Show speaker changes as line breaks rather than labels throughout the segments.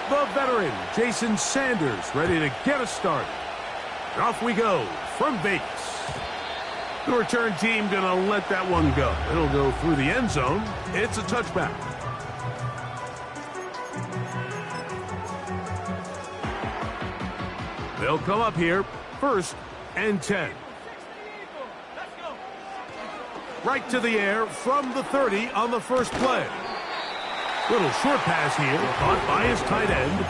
The veteran, Jason Sanders, ready to get us started. And off we go from Vegas. The return team going to let that one go. It'll go through the end zone. It's a touchback. They'll come up here, 1st and 10. Right to the air from the 30 on the first play. Little short pass here, caught by his tight end.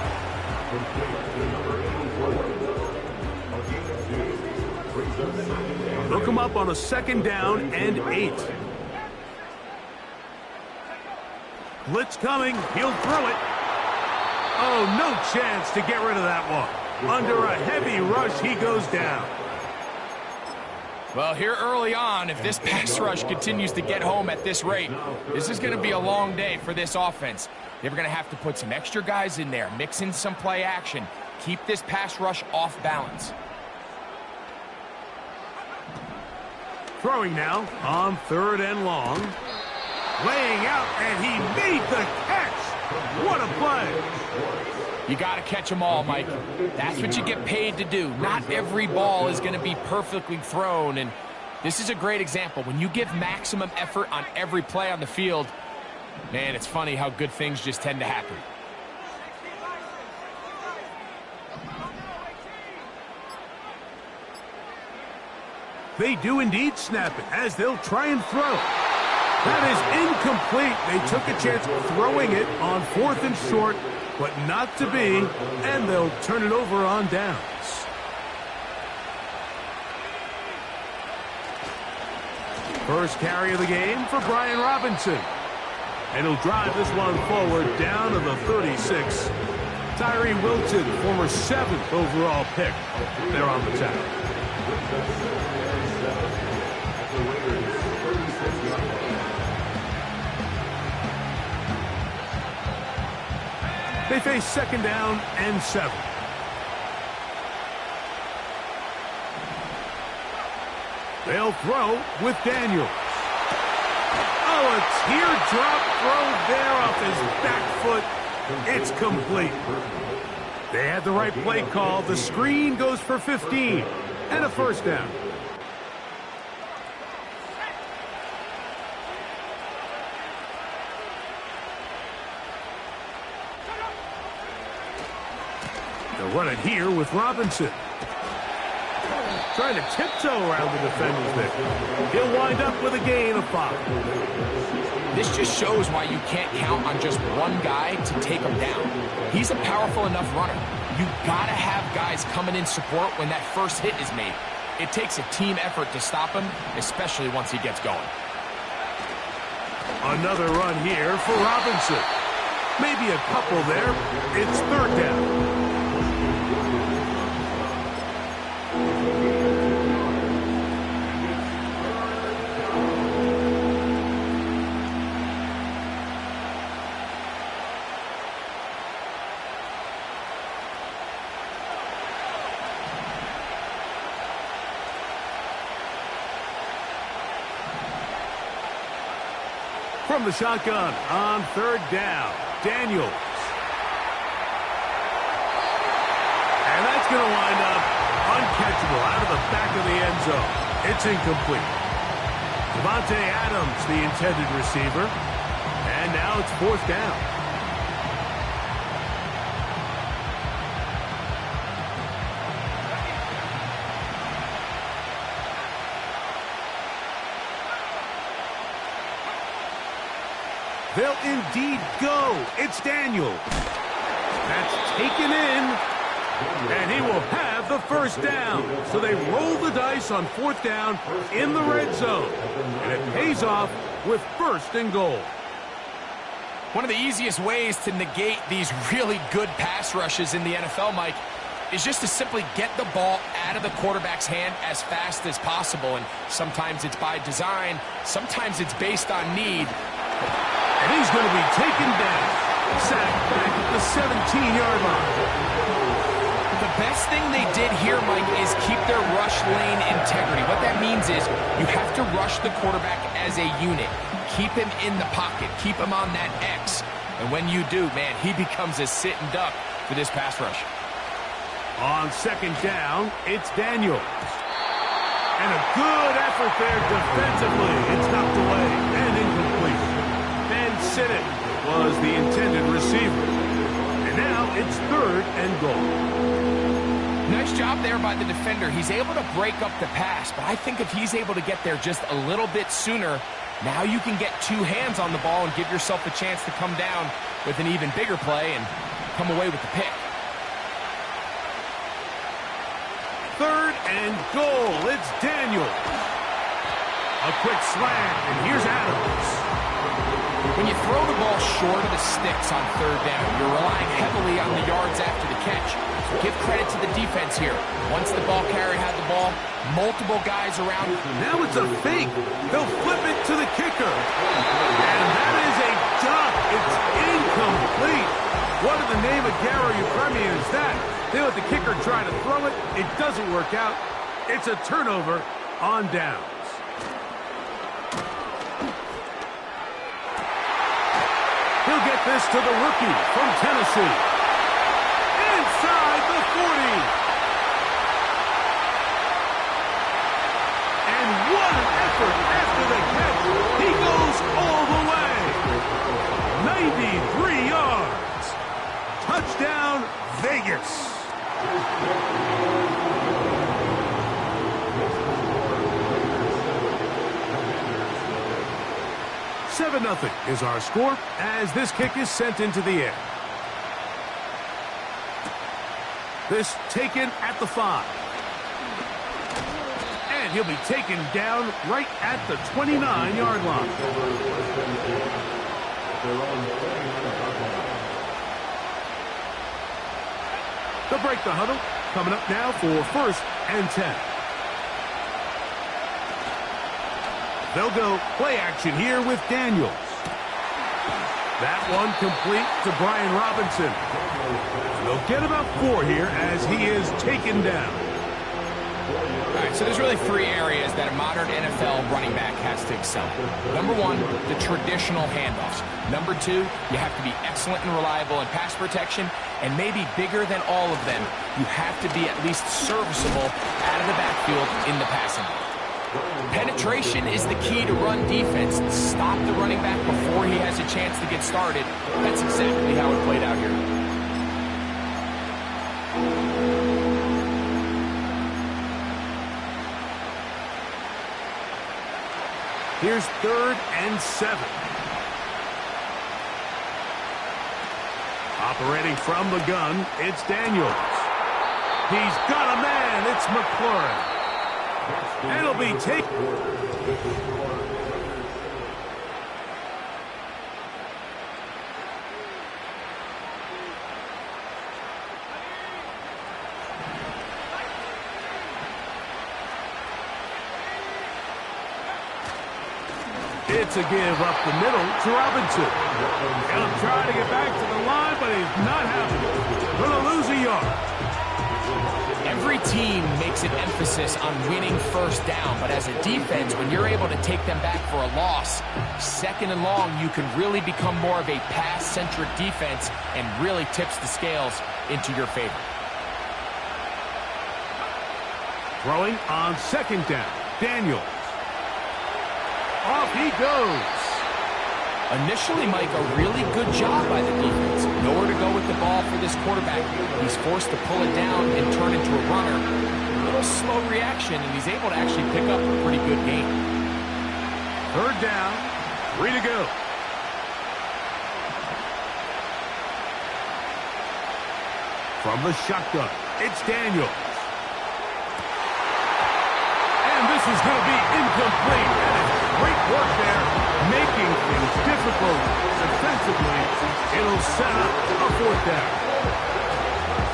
They'll come up on a 2nd down and 8. Blitz coming, he'll throw it. Oh, no chance to get rid of that one. Under a heavy rush, he goes down.
Well, here early on, if this pass rush continues to get home at this rate, this is going to be a long day for this offense. They're going to have to put some extra guys in there, mix in some play action, keep this pass rush off balance.
Throwing now on 3rd and long. Laying out, and he made the catch. What a play.
You got to catch them all, Mike. That's what you get paid to do. Not every ball is going to be perfectly thrown, and this is a great example. When you give maximum effort on every play on the field, man, it's funny how good things just tend to happen.
They do indeed snap it as they'll try and throw. That is incomplete. They took a chance throwing it on 4th and short, but not to be, and they'll turn it over on downs. First carry of the game for Brian Robinson. And he'll drive this one forward down to the 36. Tyree Wilton, former 7th overall pick, there on the tackle. They face 2nd down and 7. They'll throw with Daniels. Oh, a teardrop throw there off his back foot. It's complete. They had the right play call. The screen goes for 15 and a 1st down. They'll run it here with Robinson. Trying to tiptoe around the defenders there. He'll wind up with a gain of 5.
This just shows why you can't count on just one guy to take him down. He's a powerful enough runner. You gotta have guys coming in support when that first hit is made. It takes a team effort to stop him, especially once he gets going.
Another run here for Robinson. Maybe a couple there. It's 3rd down. From the shotgun on 3rd down, Daniels. And that's going to wind up uncatchable out of the back of the end zone. It's incomplete. Devontae Adams, the intended receiver. And now it's 4th down. They'll indeed go. It's Daniels. That's taken in. And he will have the 1st down. So they roll the dice on 4th down in the red zone. And it pays off with 1st and goal.
One of the easiest ways to negate these really good pass rushes in the NFL, Mike, is just to simply get the ball out of the quarterback's hand as fast as possible. And sometimes it's by design. Sometimes it's based on need.
And he's going to be taken down. Sacked back at the 17-yard line.
The best thing they did here, Mike, is keep their rush lane integrity. What that means is you have to rush the quarterback as a unit. keep him in the pocket, keep him on that X. And when you do, man, he becomes a sitting duck for this pass rush.
On second down, it's Daniels. And a good effort there defensively. It's knocked away and incomplete. Van Sinnen was the intended receiver. And now it's 3rd and goal.
Nice job there by the defender. He's able to break up the pass, but I think if he's able to get there just a little bit sooner, now you can get 2 hands on the ball and give yourself a chance to come down with an even bigger play and come away with the pick.
3rd and goal. It's Daniels. A quick slant, and here's Adams.
When you throw the ball short of the sticks on 3rd down, you're relying heavily on the yards after the catch. So give credit to the defense here. Once the ball carrier had the ball, multiple guys around.
Now it's a fake. They'll flip it to the kicker. And that is a duck. It's incomplete. What in the name of Gary Premier is that? They let the kicker try to throw it. It doesn't work out. It's a turnover on downs. He'll get this to the rookie from Tennessee. Inside the 40. And what an effort after the catch. He goes all the way. 93 yards. Touchdown, Vegas. 7-0 is our score as this kick is sent into the air. This taken at the 5. And he'll be taken down right at the 29-yard line. They'll break the huddle. Coming up now for 1st and 10. They'll go play action here with Daniels. That one complete to Brian Robinson. They'll get about 4 here as he is taken down.
All right, so there's really 3 areas that a modern NFL running back has to excel. Number 1, the traditional handoffs. Number 2, you have to be excellent and reliable in pass protection. And maybe bigger than all of them, you have to be at least serviceable out of the backfield in the passing game. Penetration is the key to run defense. Stop the running back before he has a chance to get started. That's exactly how it played out here.
Here's 3rd and 7. Operating from the gun, it's Daniels. He's got a man. It's McLaurin. And it'll be taken. It's a give up the middle to Robinson. He'll try to get back to the line, but he's not having it. Going to lose a yard.
Every team makes an emphasis on winning 1st down, but as a defense, when you're able to take them back for a loss, 2nd and long, you can really become more of a pass-centric defense and really tips the scales into your favor.
Throwing on 2nd down, Daniels. Off he goes.
Initially, Mike, a really good job by the defense. Nowhere to go with the ball for this quarterback. He's forced to pull it down and turn into a runner. A little slow reaction, and he's able to actually pick up a pretty good game.
3rd down, 3 to go. From the shotgun, it's Daniels. And this is going to be incomplete. Great work there, making things difficult defensively. It'll set up a 4th down.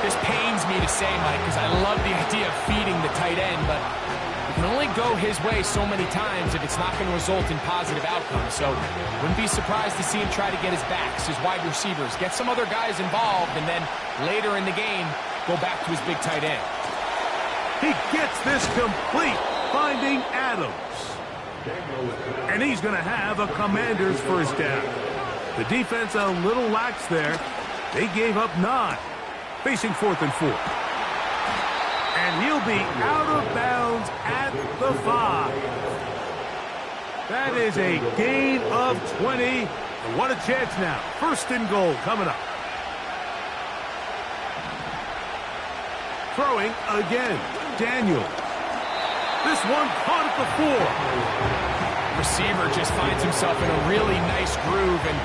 This pains me to say, Mike, because I love the idea of feeding the tight end, but it can only go his way so many times if it's not going to result in positive outcomes. So wouldn't be surprised to see him try to get his backs, his wide receivers, get some other guys involved, and then later in the game, go back to his big tight end.
He gets this complete, finding Adams. And he's going to have a Commanders first down. The defense a little lax there. They gave up 9. Facing 4th and 4. And he'll be out of bounds at the 5. That is a gain of 20. And what a chance now. 1st and goal coming up. Throwing again. Daniel. This one caught at the 4.
Receiver just finds himself in a really nice groove, and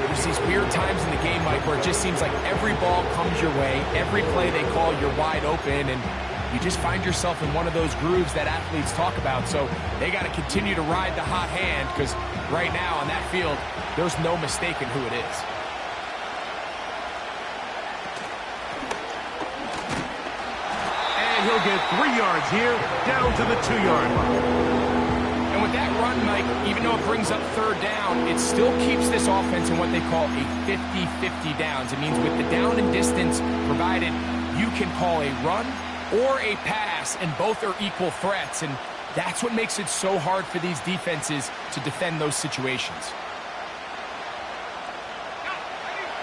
there's these weird times in the game, Mike, where it just seems like every ball comes your way, every play they call, you're wide open, and you just find yourself in one of those grooves that athletes talk about. So they got to continue to ride the hot hand, because right now on that field, there's no mistaking who it is.
He'll get 3 yards here, down to the 2-yard line.
And with that run, Mike, even though it brings up 3rd down, it still keeps this offense in what they call a 50-50 downs. It means with the down and distance provided, you can call a run or a pass, and both are equal threats. And that's what makes it so hard for these defenses to defend those situations.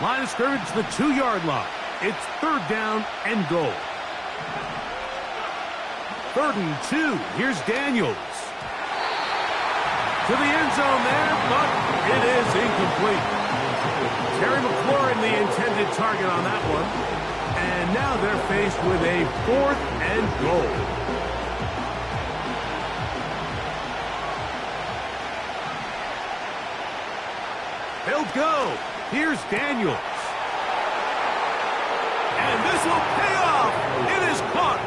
Line of scrimmage, the 2-yard line. It's 3rd down and goal. 3rd and 2. Here's Daniels. To the end zone there, but it is incomplete. Terry McLaurin, the intended target on that one. And now they're faced with a 4th and goal. They'll go. Here's Daniels. And this will pay off. It is caught.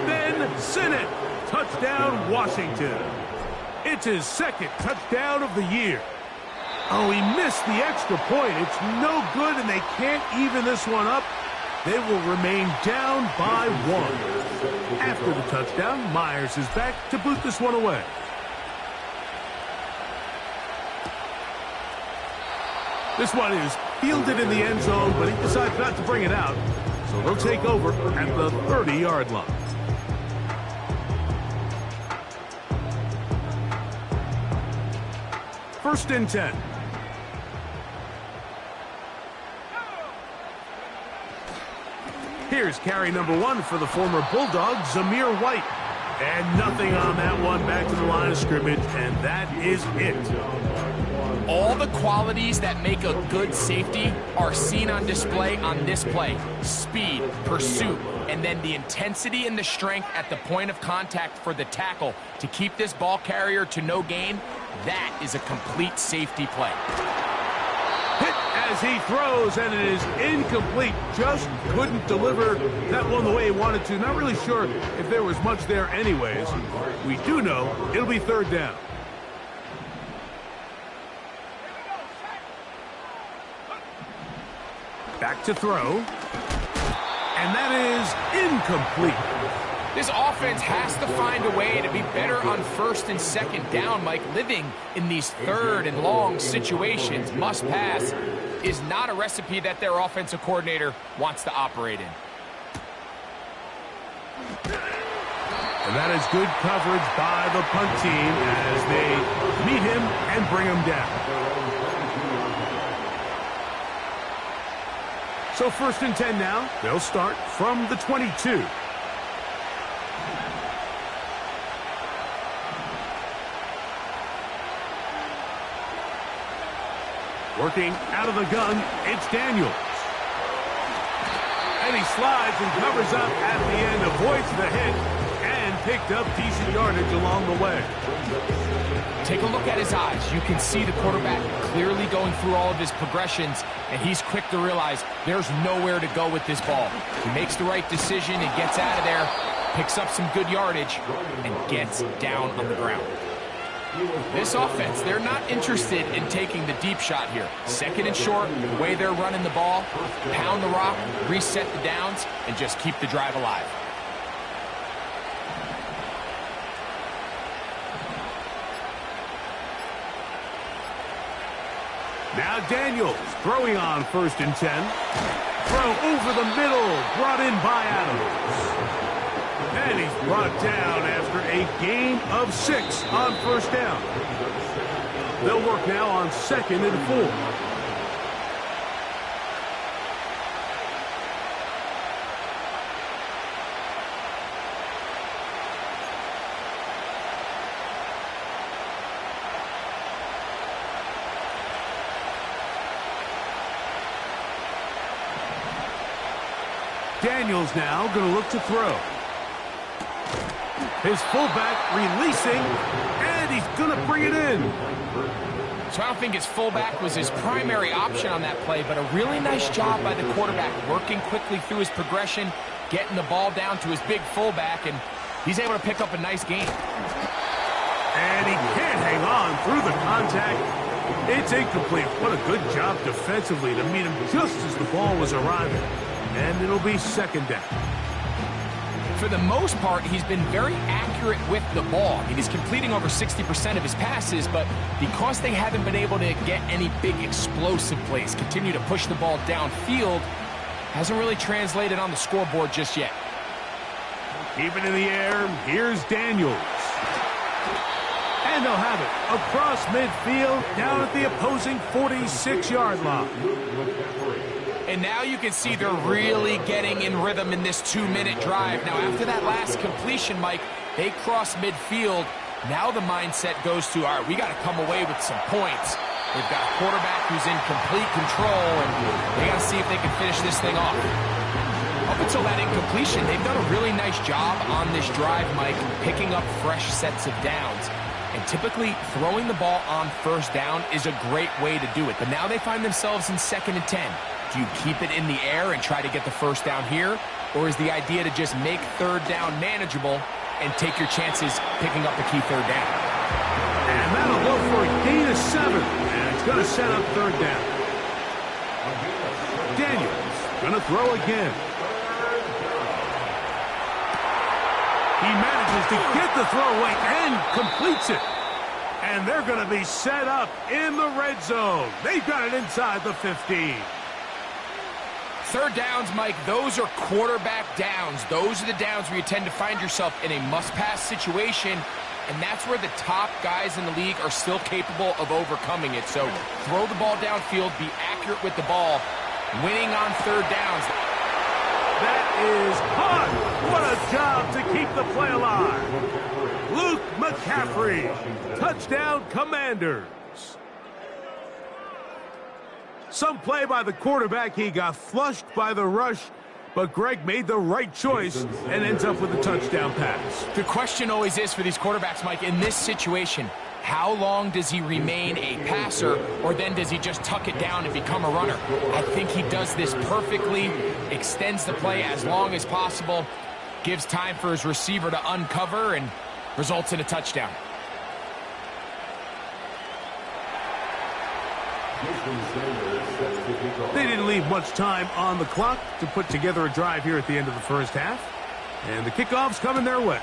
Ben Sinnott. Touchdown, Washington. It's his 2nd touchdown of the year. Oh, he missed the extra point. It's no good, and they can't even this one up. They will remain down by 1. After the touchdown, Myers is back to boot this one away. This one is fielded in the end zone, but he decides not to bring it out. So they'll take over at the 30-yard line. First and 10. Here's carry number 1 for the former Bulldog, Zamir White. And nothing on that one, back to the line of scrimmage, and that is it.
All the qualities that make a good safety are seen on display on this play. Speed, pursuit, and then the intensity and the strength at the point of contact for the tackle to keep this ball carrier to no gain. That is a complete safety play.
Hit as he throws, and it is incomplete. Just couldn't deliver that one the way he wanted to. Not really sure if there was much there anyways. We do know it'll be 3rd down. Back to throw. And that is incomplete.
This offense has to find a way to be better on 1st and 2nd down, Mike. Living in these 3rd and long situations, must pass, is not a recipe that their offensive coordinator wants to operate in.
And that is good coverage by the punt team as they meet him and bring him down. So 1st and 10 now. They'll start from the 22. Working out of the gun, it's Daniels. And he slides and covers up at the end, avoids the hit, and picked up decent yardage along the way.
Take a look at his eyes. You can see the quarterback clearly going through all of his progressions, and he's quick to realize there's nowhere to go with this ball. He makes the right decision and gets out of there, picks up some good yardage, and gets down on the ground. This offense, they're not interested in taking the deep shot here. 2nd and short, the way they're running the ball, pound the rock, reset the downs, and just keep the drive alive.
Now Daniels throwing on 1st and 10. Throw over the middle, brought in by Adams. And he's brought down after a gain of 6 on first down. They'll work now on 2nd and 4. Daniels now going to look to throw. His fullback releasing, and he's going to bring it in.
So I don't think his fullback was his primary option on that play, but a really nice job by the quarterback working quickly through his progression, getting the ball down to his big fullback, and he's able to pick up a nice gain.
And he can't hang on through the contact. It's incomplete. What a good job defensively to meet him just as the ball was arriving. And it'll be 2nd down.
For the most part, he's been very accurate with the ball. I mean, he's completing over 60% of his passes, but because they haven't been able to get any big explosive plays, continue to push the ball downfield, hasn't really translated on the scoreboard just yet.
Keep it in the air. Here's Daniels. And they'll have it across midfield, down at the opposing 46-yard line.
And now you can see they're really getting in rhythm in this 2-minute drive. Now, after that last completion, Mike, they cross midfield. Now the mindset goes to, all right, we got to come away with some points. They've got a quarterback who's in complete control, and they got to see if they can finish this thing off. Up until that incompletion, they've done a really nice job on this drive, Mike, picking up fresh sets of downs. And typically, throwing the ball on first down is a great way to do it. But now they find themselves in 2nd and 10. Do you keep it in the air and try to get the first down here? Or is the idea to just make 3rd down manageable and take your chances picking up the key 3rd down?
And that'll go for a gain of 7. And it's going to set up 3rd down. Daniels going to throw again. He manages to get the throw away and completes it. And they're going to be set up in the red zone. They've got it inside the 15.
3rd downs, Mike, those are quarterback downs. Those are the downs where you tend to find yourself in a must-pass situation, and that's where the top guys in the league are still capable of overcoming it. So throw the ball downfield, be accurate with the ball, winning on 3rd downs.
That is caught. What a job to keep the play alive. Luke McCaffrey, touchdown Commanders. Some play by the quarterback. He got flushed by the rush, but Greg made the right choice and ends up with a touchdown pass.
The question always is for these quarterbacks, Mike, in this situation, how long does he remain a passer, or then does he just tuck it down and become a runner? I think he does this perfectly, extends the play as long as possible, gives time for his receiver to uncover, and results in a touchdown.
They didn't leave much time on the clock to put together a drive here at the end of the first half. And the kickoff's coming their way.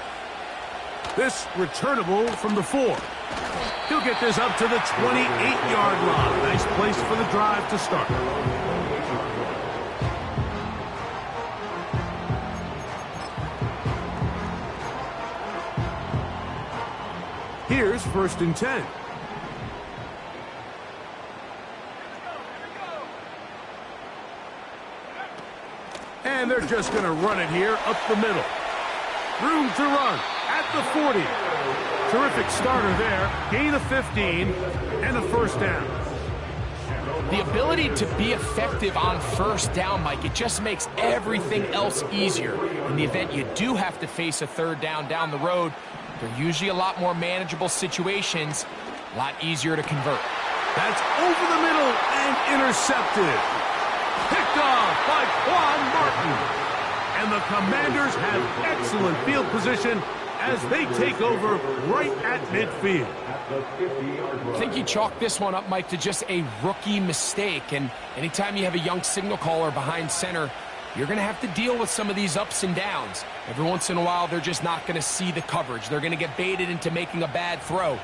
This returnable from the 4. He'll get this up to the 28-yard line. Nice place for the drive to start. Here's 1st and 10. And they're just going to run it here up the middle. Room to run at the 40. Terrific starter there. Gain of 15 and a 1st down.
The ability to be effective on 1st down, Mike, it just makes everything else easier. In the event you do have to face a 3rd down the road, they're usually a lot more manageable situations, a lot easier to convert.
That's over the middle and intercepted. Picked off by Quan Martin. And the Commanders have excellent field position as they take over right at midfield.
I think you chalk this one up, Mike, to just a rookie mistake. And anytime you have a young signal caller behind center, you're going to have to deal with some of these ups and downs. Every once in a while, they're just not going to see the coverage. They're going to get baited into making a bad throw.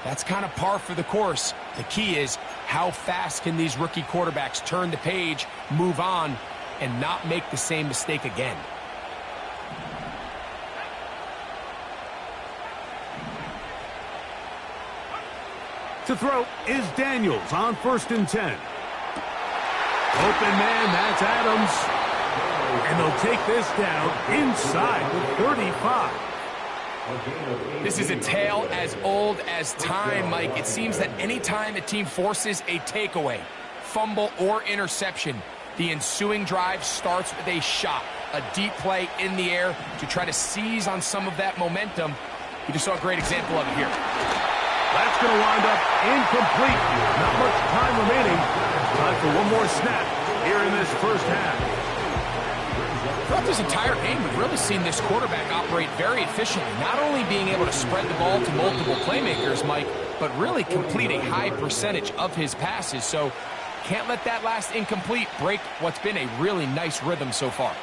That's kind of par for the course. The key is how fast can these rookie quarterbacks turn the page, move on, and not make the same mistake again.
To throw is Daniels on 1st and 10. Open man, that's Adams. And they'll take this down inside the 35.
This is a tale as old as time, Mike. It seems that any time a team forces a takeaway, fumble, or interception, the ensuing drive starts with a shot, a deep play in the air to try to seize on some of that momentum. We just saw a great example of it here.
That's going to wind up incomplete. Not much time remaining. Time for one more snap here in this first half.
Throughout this entire game, we've really seen this quarterback operate very efficiently, not only being able to spread the ball to multiple playmakers, Mike, but really complete a high percentage of his passes. So can't let that last incomplete break what's been a really nice rhythm so far.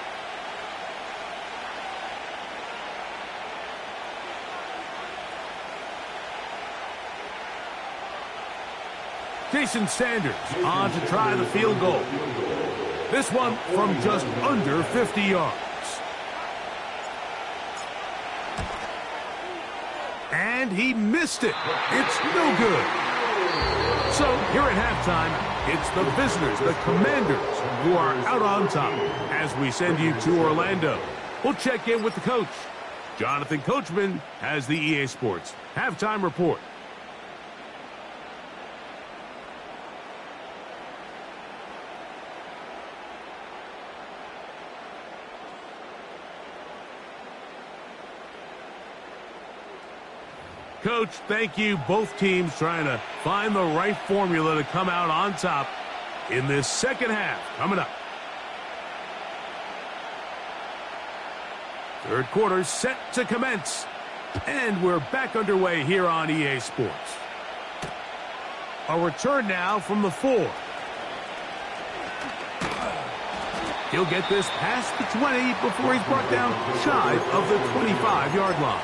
Jason Sanders on to try the field goal. This one from just under 50 yards. And he missed it. It's no good. So here at halftime, it's the visitors, the Commanders, who are out on top as we send you to Orlando. We'll check in with the coach. Jonathan Coachman has the EA Sports Halftime Report. Coach, thank you. Both teams trying to find the right formula to come out on top in this second half. Coming up. Third quarter set to commence. And we're back underway here on EA Sports. A return now from the 4. He'll get this past the 20 before he's brought down shy of the 25-yard line.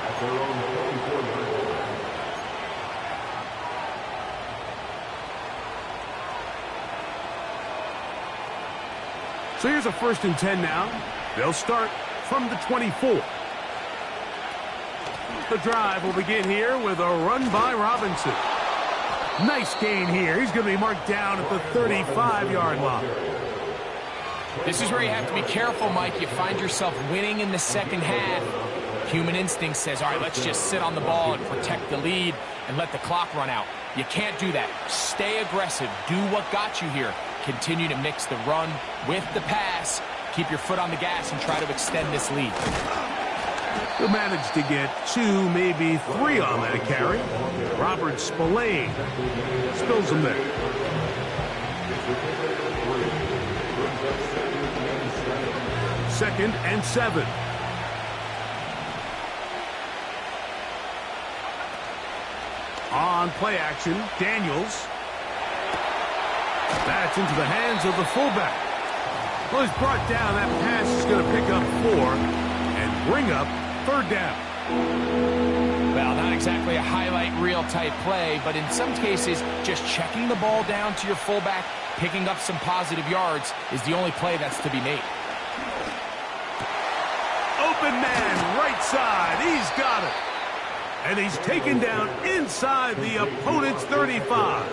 So here's a 1st and 10 now. They'll start from the 24. The drive will begin here with a run by Robinson. Nice gain here. He's going to be marked down at the 35-yard line.
This is where you have to be careful, Mike. You find yourself winning in the second half. Human instinct says, all right, let's just sit on the ball and protect the lead and let the clock run out. You can't do that. Stay aggressive. Do what got you here. Continue to mix the run with the pass. Keep your foot on the gas and try to extend this lead.
He'll manage to get 2, maybe 3 on that carry. Robert Spillane spills him there. Second and 7. On play action, Daniels. That's into the hands of the fullback. Well, he's brought down. That pass is going to pick up 4 and bring up 3rd down.
Well, not exactly a highlight reel type play, but in some cases, just checking the ball down to your fullback, picking up some positive yards is the only play that's to be made.
Open man, right side. He's got it. And he's taken down inside the opponent's 35.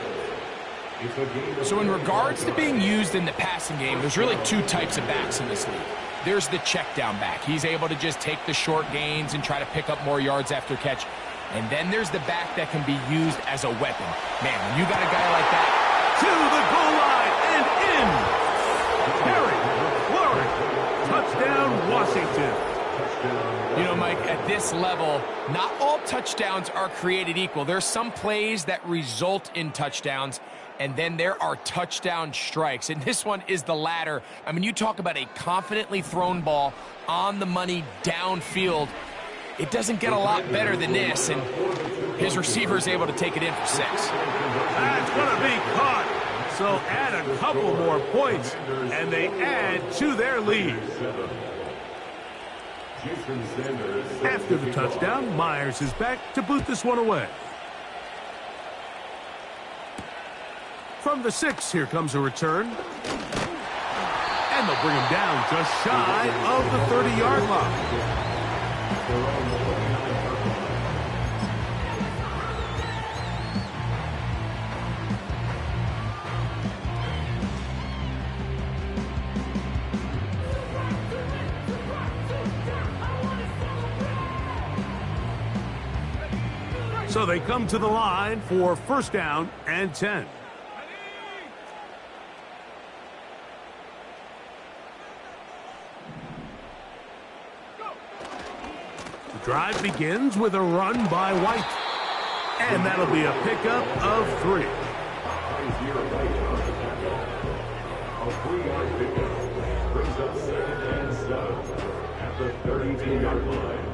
So in regards to being used in the passing game, there's really 2 types of backs in this league. There's the check down back. He's able to just take the short gains and try to pick up more yards after catch. And then there's the back that can be used as a weapon. Man, when you got a guy like that.
To the goal line and in. Terry Flurry. Touchdown, Washington.
You know, Mike, at this level, not all touchdowns are created equal. There's some plays that result in touchdowns, and then there are touchdown strikes. And this one is the latter. I mean, you talk about a confidently thrown ball on the money downfield. It doesn't get a lot better than this, and his receiver is able to take it in for 6.
That's going to be caught. So add a couple more points, and they add to their lead. After the touchdown, Myers is back to boot this one away. From the 6, here comes a return. And they'll bring him down just shy of the 30-yard line. So they come to the line for first down and 10. The drive begins with a run by White. And that'll be a pickup of 3.
A 3-yard pickup brings up 2nd and 7 at the 32-yard line.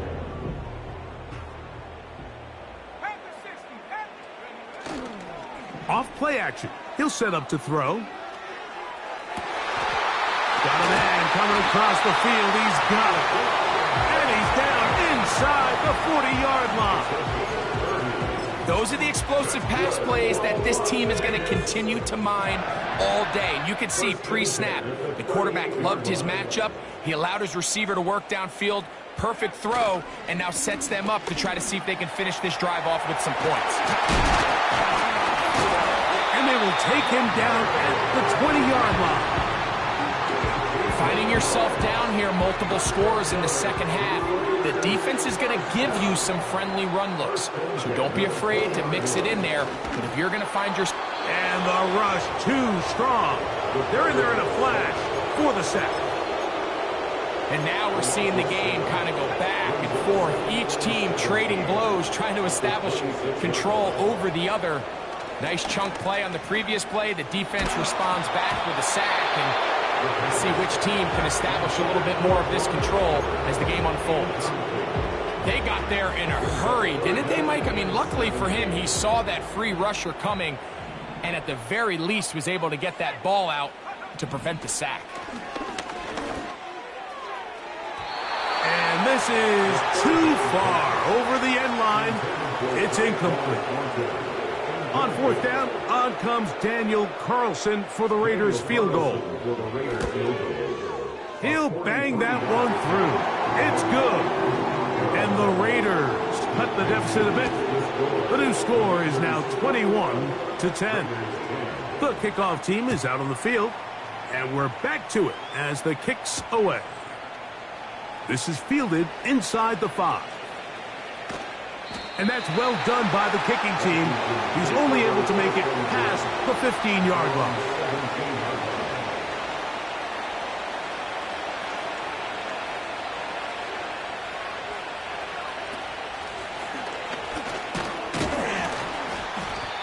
Off play action. He'll set up to throw. Got a man coming across the field. He's got it. And he's down inside the 40-yard line.
Those are the explosive pass plays that this team is going to continue to mine all day. And you can see pre-snap, the quarterback loved his matchup. He allowed his receiver to work downfield. Perfect throw, and now sets them up to try to see if they can finish this drive off with some points.
And they will take him down at the 20-yard line.
Finding yourself down here, multiple scores in the second half. The defense is going to give you some friendly run looks, so don't be afraid to mix it in there. But if you're going to find your...
And the rush too strong. They're in there in a flash for the sack.
And now we're seeing the game kind of go back and forth. Each team trading blows, trying to establish control over the other. Nice chunk play on the previous play. The defense responds back with a sack, and let's see which team can establish a little bit more of this control as the game unfolds. They got there in a hurry, didn't they, Mike? I mean, luckily for him, he saw that free rusher coming, and at the very least was able to get that ball out to prevent the sack.
And this is too far over the end line. It's incomplete. On fourth down, on comes Daniel Carlson for the Raiders field goal. He'll bang that one through. It's good. And the Raiders cut the deficit a bit. The new score is now 21-10. The kickoff team is out on the field, and we're back to it as the kick's away. This is fielded inside the 5. And that's well done by the kicking team. He's only able to make it past the 15-yard line.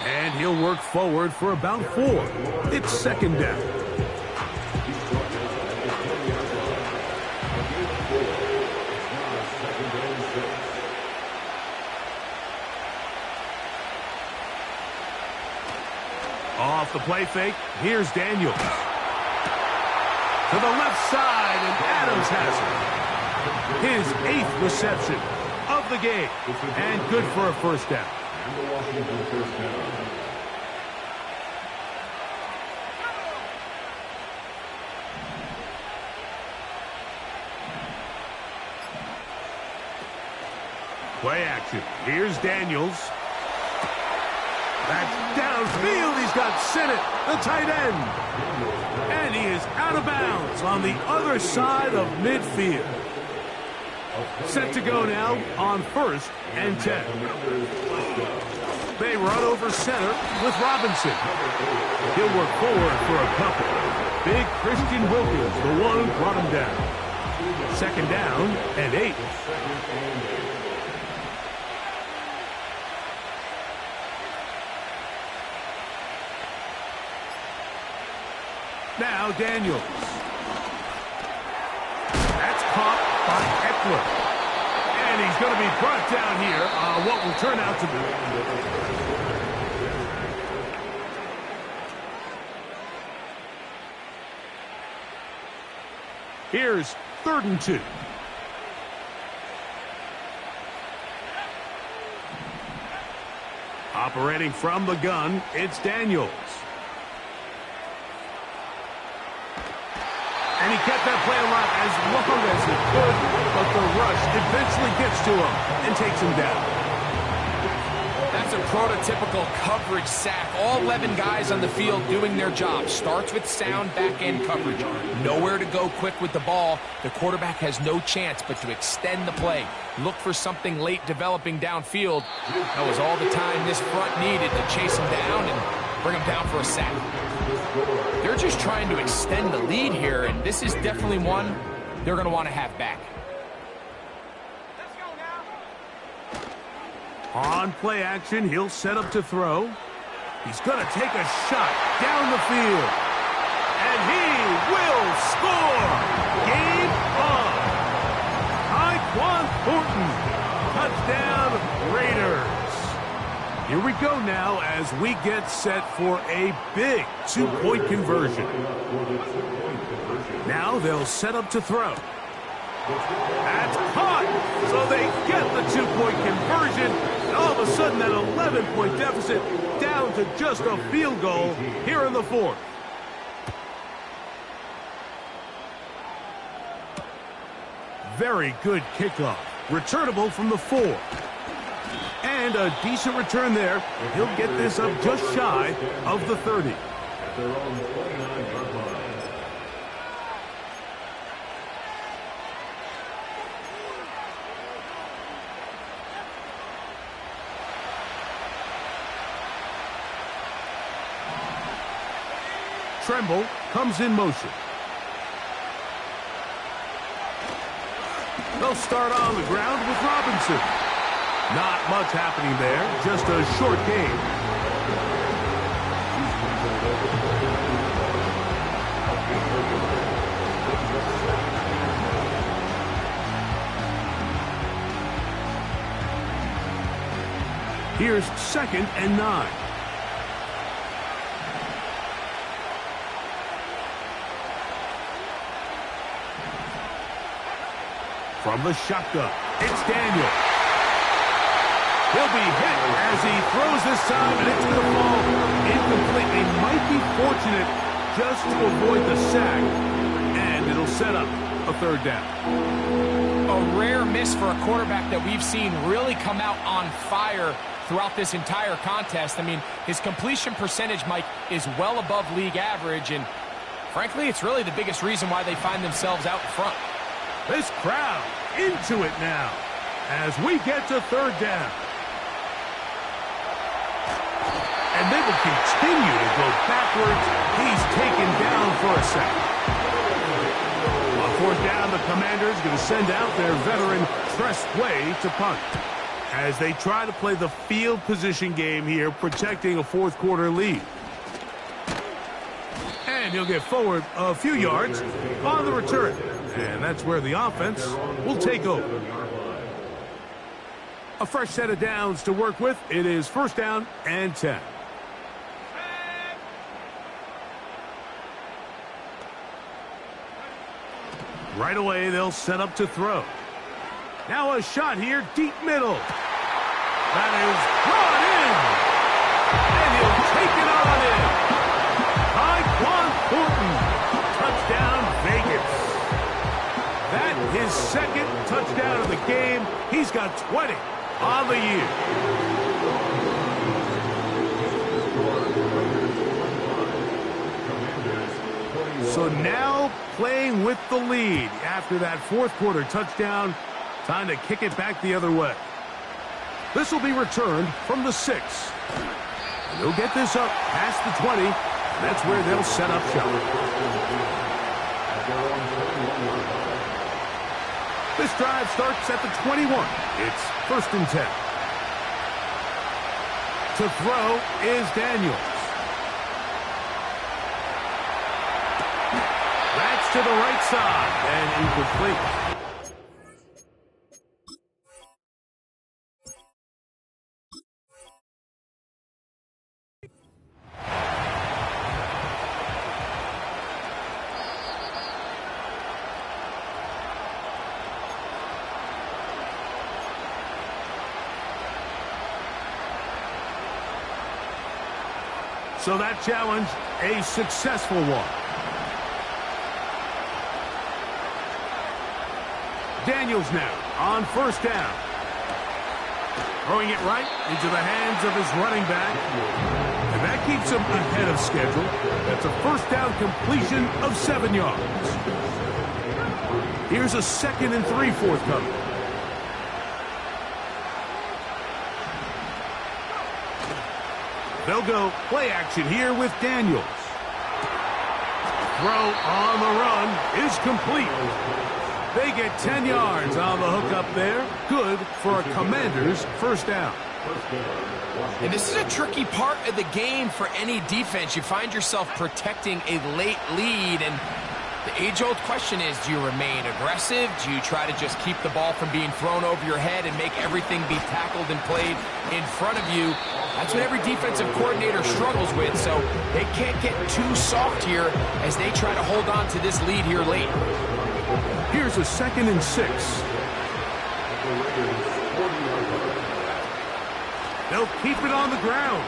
And he'll work forward for about 4. It's second down. Off the play fake, here's Daniels. To the left side, and Adams has it. His 8th reception of the game, and good for a first down. Play action, here's Daniels. That's downfield. He's got Sinnott, the tight end. And he is out of bounds on the other side of midfield. Set to go now on 1st and 10. They run over center with Robinson. He'll work forward for a couple. Big Christian Wilkins, the one who brought him down. Second down and 8. Now Daniels. That's caught by Eckler. And he's going to be brought down here on what will turn out to be. Here's 3rd and 2. Operating from the gun, it's Daniels. And he kept that play alive as long as he could, but the rush eventually gets to him and takes him down.
That's just a prototypical coverage sack. All 11 guys on the field doing their job. Starts with sound back-end coverage. Nowhere to go quick with the ball. The quarterback has no chance but to extend the play. Look for something late developing downfield. That was all the time this front needed to chase him down and bring him down for a sack. They're just trying to extend the lead here, and this is definitely one they're going to want to have back.
On play action, he'll set up to throw. He's going to take a shot down the field. And he will score! Game on! Tyquan Thornton, touchdown Raiders. Here we go now as we get set for a big two-point conversion. Now they'll set up to throw. That's caught! So they get the two-point conversion. And all of a sudden, that 11-point deficit down to just a field goal here in the fourth. Very good kickoff. Returnable from the 4. And a decent return there. He'll get this up just shy of the 30.
At their own 29-yard line.
Tremble comes in motion. They'll start on the ground with Robinson. Not much happening there, just a short game. Here's 2nd and 9. From the shotgun, it's Daniel. He'll be hit as he throws this time, and it's going to fall incomplete. They might be fortunate just to avoid the sack, and it'll set up a 3rd down.
A rare miss for a quarterback that we've seen really come out on fire throughout this entire contest. I mean, his completion percentage, Mike, is well above league average, and frankly, it's really the biggest reason why they find themselves out in front.
This crowd into it now as we get to 3rd down. And they will continue to go backwards. He's taken down for a sack. On 4th down, the Commanders going to send out their veteran Tress Way to punt as they try to play the field position game here, protecting a 4th quarter lead. And he'll get forward a few yards on the return. And that's where the offense will take over. A fresh set of downs to work with. It is 1st down and 10. Right away, they'll set up to throw. Now a shot here, deep middle. That is brought in. And he'll take it on in. Tyquan Thornton. Touchdown, Vegas. That his 2nd touchdown of the game. He's got 20 on the year. So now playing with the lead after that 4th quarter touchdown. Time to kick it back the other way. This will be returned from the 6. And they'll get this up past the 20. That's where they'll set up shop. This drive starts at the 21. It's 1st and 10. To throw is Daniels. That's to the right side and incomplete. So that challenge, a successful one. Daniels now on 1st down. Throwing it right into the hands of his running back. And that keeps him ahead of schedule. That's a first down completion of 7 yards. Here's a 2nd and 3 forthcoming. They'll go play action here with Daniels. Throw on the run is complete. They get 10 yards on the hook up there. Good for a Commanders first down.
And this is a tricky part of the game for any defense. You find yourself protecting a late lead, and the age-old question is, do you remain aggressive? Do you try to just keep the ball from being thrown over your head and make everything be tackled and played in front of you? That's what every defensive coordinator struggles with, so they can't get too soft here as they try to hold on to this lead here late.
Here's a 2nd and 6. They'll keep it on the ground.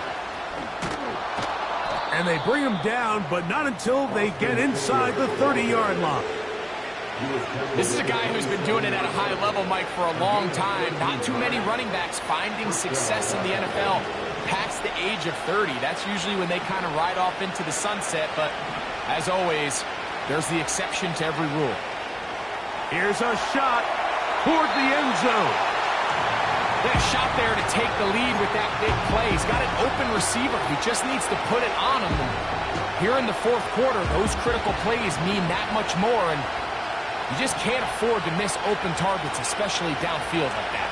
And they bring him down, but not until they get inside the 30-yard line.
This is a guy who's been doing it at a high level, Mike, for a long time. Not too many running backs finding success in the NFL past the age of 30. That's usually when they kind of ride off into the sunset, but as always, there's the exception to every rule.
Here's a shot toward the end zone.
They have a shot there to take the lead with that big play. He's got an open receiver. He just needs to put it on him. And here in the fourth quarter, those critical plays mean that much more, and you just can't afford to miss open targets, especially downfield like that.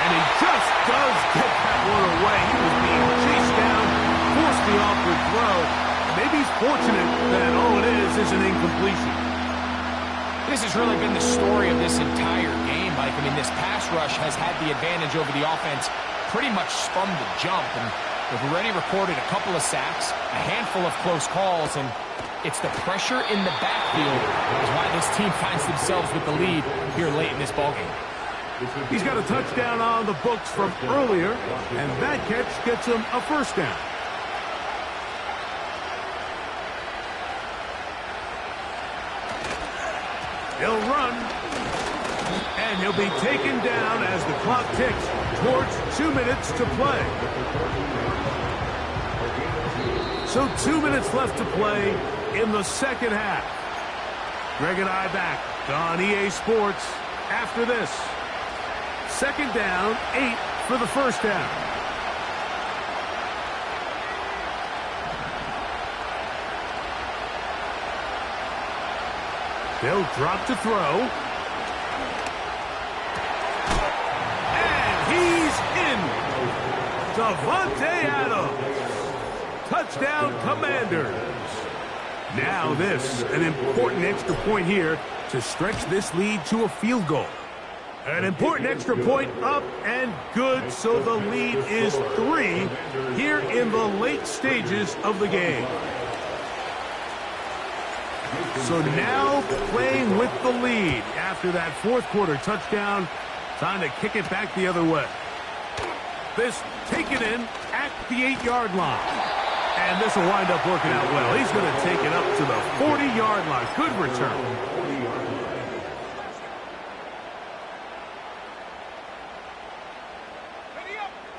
And he just does get that one away. He was being chased down, forced the awkward throw. Maybe he's fortunate that all it is an incompletion.
This has really been the story of this entire game, Mike. I mean, this pass rush has had the advantage over the offense pretty much from the jump. And they've already recorded a couple of sacks, a handful of close calls, and it's the pressure in the backfield is why this team finds themselves with the lead here late in this ballgame.
He's got a touchdown on the books from earlier, and that catch gets him a first down. He'll run, and he'll be taken down as the clock ticks towards 2 minutes to play. So 2 minutes left to play in the second half. Greg and I back on EA Sports after this. 2nd down, 8 for the first down. They'll drop to throw. And he's in. Davante Adams. Touchdown, Commanders. Now this, an important extra point here to stretch this lead to a field goal. An important extra point up and good, so the lead is 3 here in the late stages of the game. So now playing with the lead after that fourth quarter touchdown. Time to kick it back the other way. This taken in at the 8-yard line. And this will wind up working out well. He's going to take it up to the 40-yard line. Good return.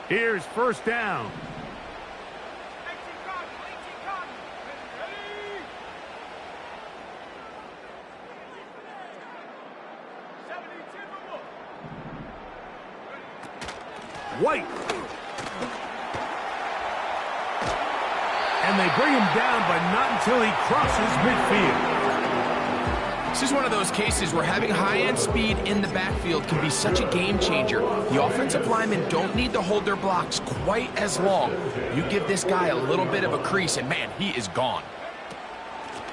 Here's first down. White. And they bring him down, but not until he crosses midfield.
This is one of those cases where having high-end speed in the backfield can be such a game changer. The offensive linemen don't need to hold their blocks quite as long. You give this guy a little bit of a crease, and man, he is gone.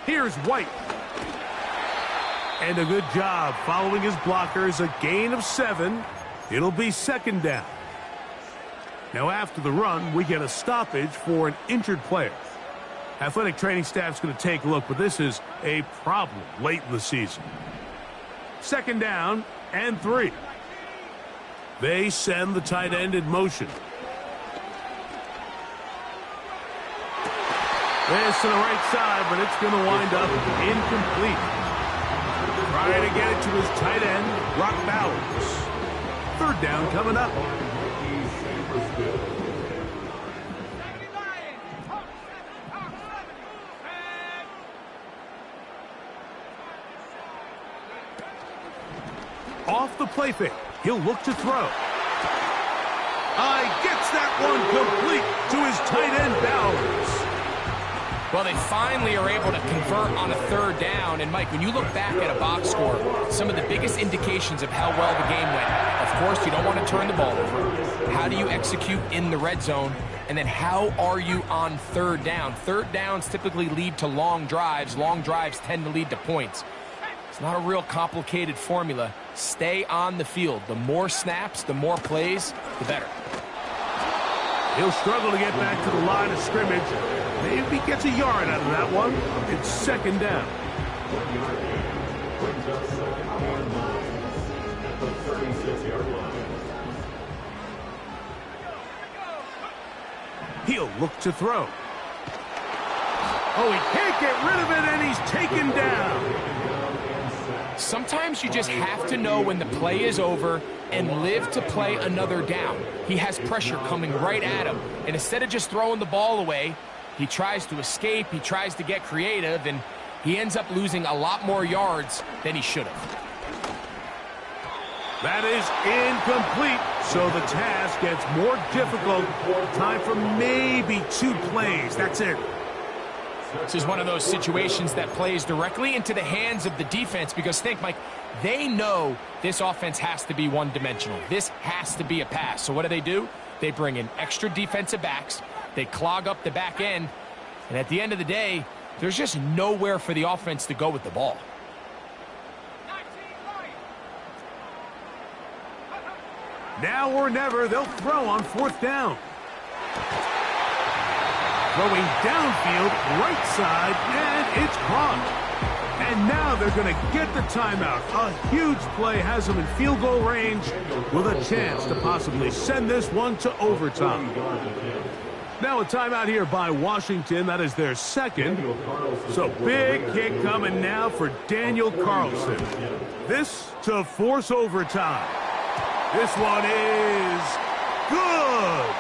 Here's White. And a good job following his blockers. A gain of 7. It'll be 2nd down. Now after the run, we get a stoppage for an injured player. Athletic training staff's going to take a look, but this is a problem late in the season. 2nd down and 3. They send the tight end in motion. This to the right side, but it's going to wind up incomplete. Trying to get it to his tight end, Brock Bowers. Third down coming up. Off the play fake, he'll look to throw. Gets that one complete to his tight end, Bowers.
Well, they finally are able to convert on a third down. And, Mike, when you look back at a box score, some of the biggest indications of how well the game went, of course, you don't want to turn the ball over. How do you execute in the red zone? And then how are you on third down? Third downs typically lead to long drives. Long drives tend to lead to points. It's not a real complicated formula. Stay on the field. The more snaps, the more plays, the better.
He'll struggle to get back to the line of scrimmage. Maybe he gets a yard out of that one. It's second down. He'll look to throw. Oh, he can't get rid of it, and he's taken down.
Sometimes you just have to know when the play is over and live to play another down. He has pressure coming right at him, and instead of just throwing the ball away, he tries to escape, he tries to get creative, and he ends up losing a lot more yards than he should have.
That is incomplete, so the task gets more difficult. Time for maybe 2 plays. That's it.
This is one of those situations that plays directly into the hands of the defense because, think, Mike, they know this offense has to be one-dimensional. This has to be a pass. So what do? They bring in extra defensive backs. They clog up the back end. And at the end of the day, there's just nowhere for the offense to go with the ball.
Now or never, they'll throw on fourth down. Throwing downfield, right side, and it's caught. And now they're going to get the timeout. A huge play has them in field goal range with a chance to possibly send this one to overtime. Now a timeout here by Washington. That is their second. So big kick coming now for Daniel Carlson. This to force overtime. This one is good.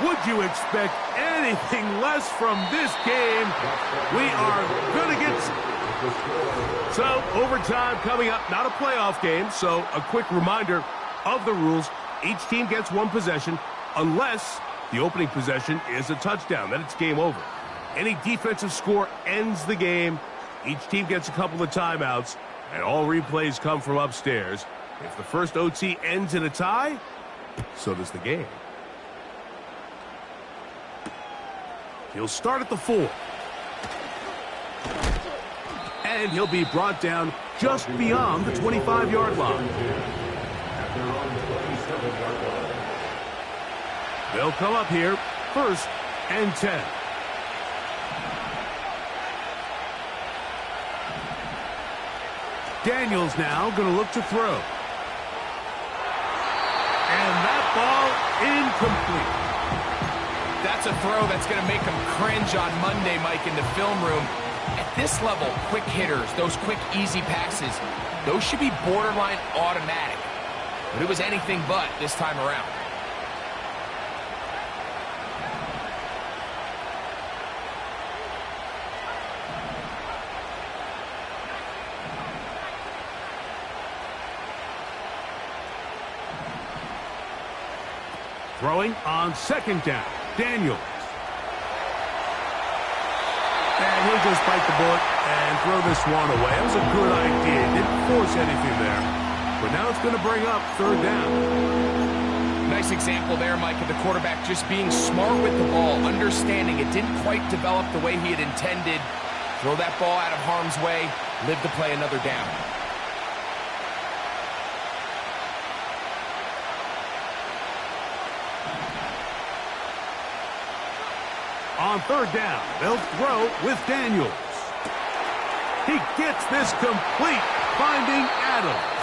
Would you expect anything less from this game? We are going to get... So, overtime coming up. Not a playoff game, so a quick reminder of the rules. Each team gets one possession unless the opening possession is a touchdown. Then it's game over. Any defensive score ends the game. Each team gets a couple of timeouts, and all replays come from upstairs. If the first OT ends in a tie, so does the game. He'll start at the 4. And he'll be brought down just beyond the 25-yard line. They'll come up here, 1st and 10. Daniels now going to look to throw. And that ball incomplete.
That's a throw that's going to make them cringe on Monday, Mike, in the film room. At this level, quick hitters, those quick, easy passes, those should be borderline automatic. But it was anything but this time around.
Throwing on 2nd down. Daniels. And he'll just bite the bullet and throw this one away. That was a good idea. Didn't force anything there. But now it's going to bring up 3rd down.
Nice example there, Mike, of the quarterback just being smart with the ball, understanding it didn't quite develop the way he had intended. Throw that ball out of harm's way, live to play another down.
On 3rd down, they'll throw with Daniels. He gets this complete, finding Adams.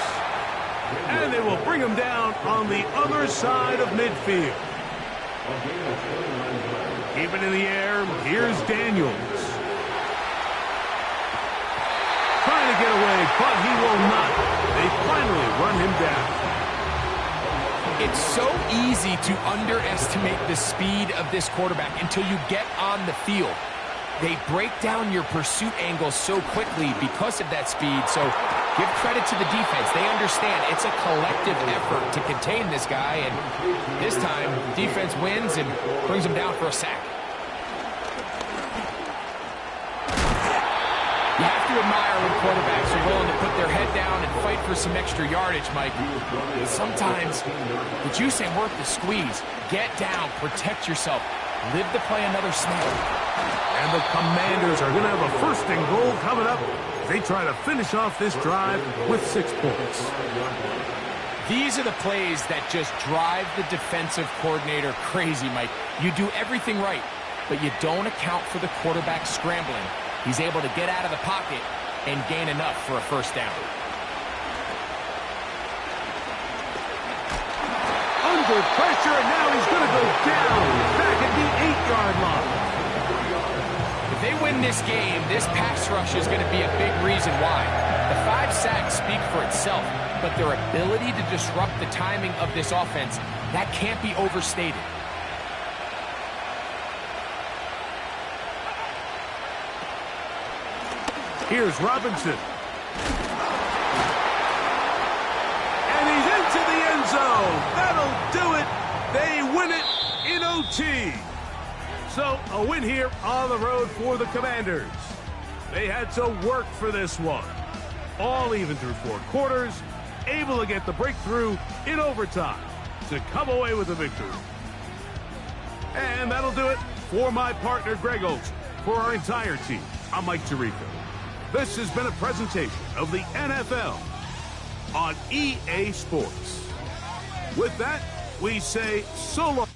And they will bring him down on the other side of midfield. Keep it in the air. Here's Daniels. Trying to get away but he will not. They finally run him down.
It's so easy to underestimate the speed of this quarterback until you get on the field. They break down your pursuit angles so quickly because of that speed, so give credit to the defense. They understand it's a collective effort to contain this guy, and this time, defense wins and brings him down for a sack. You have to admire when quarterbacks are willing to put their head down and fight for some extra yardage, Mike. Sometimes the juice ain't worth the squeeze. Get down, protect yourself, live to play another snap.
And the Commanders are going to have a 1st and goal coming up. They try to finish off this drive with 6 points.
These are the plays that just drive the defensive coordinator crazy, Mike. You do everything right, but you don't account for the quarterback scrambling. He's able to get out of the pocket and gain enough for a 1st down.
Under pressure, and now he's going to go down back at the 8-yard line.
If they win this game, this pass rush is going to be a big reason why. The 5 sacks speak for itself, but their ability to disrupt the timing of this offense, that can't be overstated.
Here's Robinson. And he's into the end zone. That'll do it. They win it in OT. So, a win here on the road for the Commanders. They had to work for this one. All even through 4 quarters, able to get the breakthrough in overtime to come away with a victory. And that'll do it for my partner, Greg Olsen. For our entire team, I'm Mike Tirico. This has been a presentation of the NFL on EA Sports. With that, we say so long.